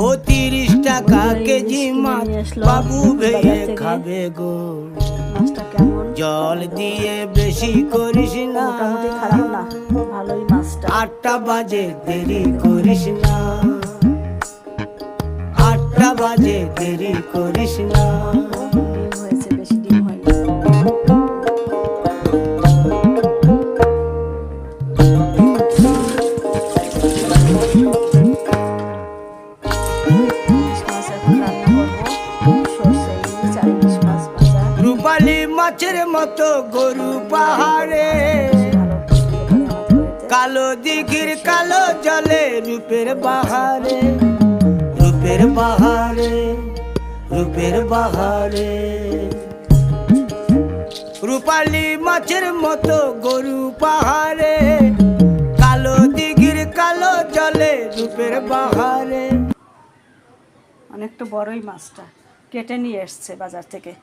ও 30 টাকা কেজি মাছ বাবু ভেয়ে খাবে গো। মাছটা কেমন? জল দিয়ে বেশি করিস না, মোটামুটি খারাপ না, ভালোই মাছটা। 8টা বাজে দেরি করিস না, 8টা বাজে দেরি করিস না। ডিম হয়েছে, বেশি ডিম হয়নি। রূপালী মাছের মতো গরু পাহাড়ে, কালো দিঘির কালো জলে রূপের বাহারে, রূপের বাহারে, রূপের বাহারে। রূপালী মাছের মতো গরু পাহাড়ে, কালো দিঘির কালো জলে রূপের বাহারে। অনেকটা বড়ই মাছটা, কেটে নিয়ে এসছে বাজার থেকে।